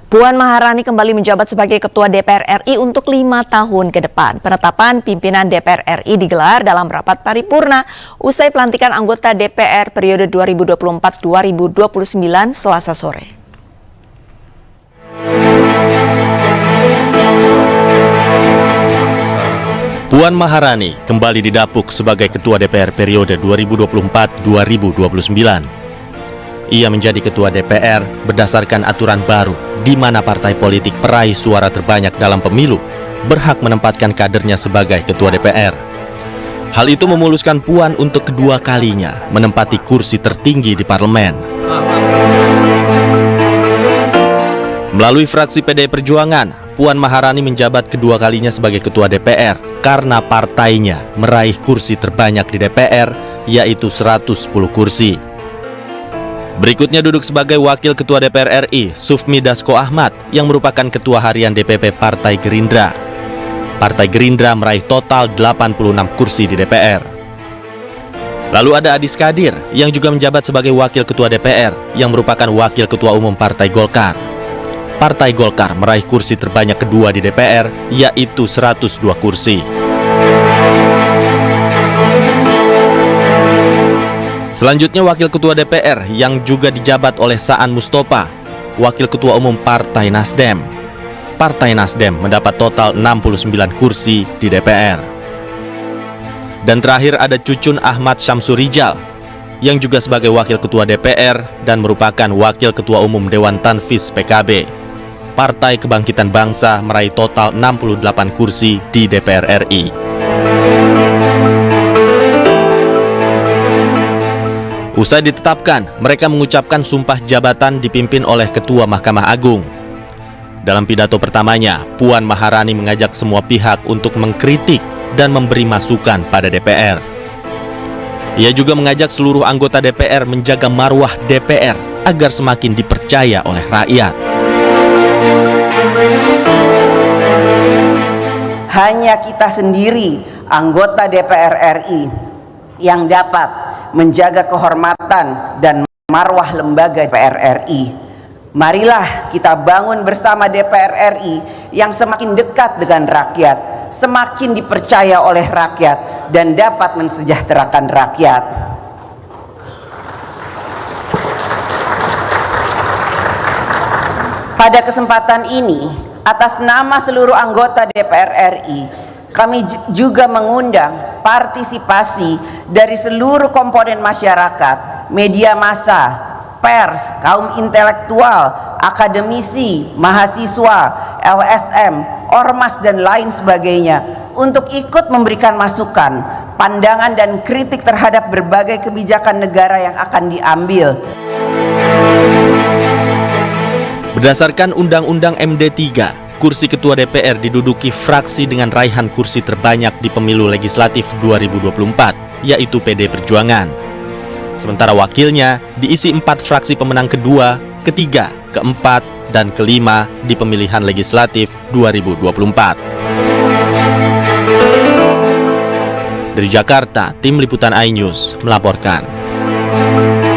Puan Maharani kembali menjabat sebagai Ketua DPR RI untuk 5 tahun ke depan. Penetapan pimpinan DPR RI digelar dalam rapat paripurna usai pelantikan anggota DPR periode 2024-2029 Selasa sore. Puan Maharani kembali didapuk sebagai Ketua DPR periode 2024-2029. Ia menjadi Ketua DPR berdasarkan aturan baru di mana partai politik peraih suara terbanyak dalam pemilu berhak menempatkan kadernya sebagai Ketua DPR. Hal itu memuluskan Puan untuk kedua kalinya menempati kursi tertinggi di parlemen. Melalui fraksi PDI Perjuangan, Puan Maharani menjabat kedua kalinya sebagai Ketua DPR karena partainya meraih kursi terbanyak di DPR, yaitu 110 kursi. Berikutnya duduk sebagai Wakil Ketua DPR RI, Sufmi Dasko Ahmad, yang merupakan Ketua Harian DPP Partai Gerindra. Partai Gerindra meraih total 86 kursi di DPR. Lalu ada Adis Kadir, yang juga menjabat sebagai Wakil Ketua DPR, yang merupakan Wakil Ketua Umum Partai Golkar. Partai Golkar meraih kursi terbanyak kedua di DPR, yaitu 102 kursi. Selanjutnya Wakil Ketua DPR yang juga dijabat oleh Saan Mustopa, Wakil Ketua Umum Partai Nasdem. Partai Nasdem mendapat total 69 kursi di DPR. Dan terakhir ada Cucun Ahmad Syamsurijal, yang juga sebagai Wakil Ketua DPR dan merupakan Wakil Ketua Umum Dewan Tanfis PKB. Partai Kebangkitan Bangsa meraih total 68 kursi di DPR RI. Usai ditetapkan, mereka mengucapkan sumpah jabatan dipimpin oleh Ketua Mahkamah Agung. Dalam pidato pertamanya, Puan Maharani mengajak semua pihak untuk mengkritik dan memberi masukan pada DPR. Ia juga mengajak seluruh anggota DPR menjaga marwah DPR agar semakin dipercaya oleh rakyat. Hanya kita sendiri, anggota DPR RI, yang dapat menjaga kehormatan dan marwah lembaga DPR RI. Marilah kita bangun bersama DPR RI yang semakin dekat dengan rakyat, semakin dipercaya oleh rakyat, dan dapat mensejahterakan rakyat. Pada kesempatan ini, atas nama seluruh anggota DPR RI, kami juga mengundang partisipasi dari seluruh komponen masyarakat, media massa, pers, kaum intelektual, akademisi, mahasiswa, LSM, ormas, dan lain sebagainya untuk ikut memberikan masukan, pandangan, dan kritik terhadap berbagai kebijakan negara yang akan diambil. Berdasarkan Undang-Undang MD 3, kursi Ketua DPR diduduki fraksi dengan raihan kursi terbanyak di pemilu legislatif 2024, yaitu PDI Perjuangan. Sementara wakilnya diisi 4 fraksi pemenang kedua, ketiga, keempat, dan kelima di pemilihan legislatif 2024. Dari Jakarta, Tim Liputan iNews melaporkan.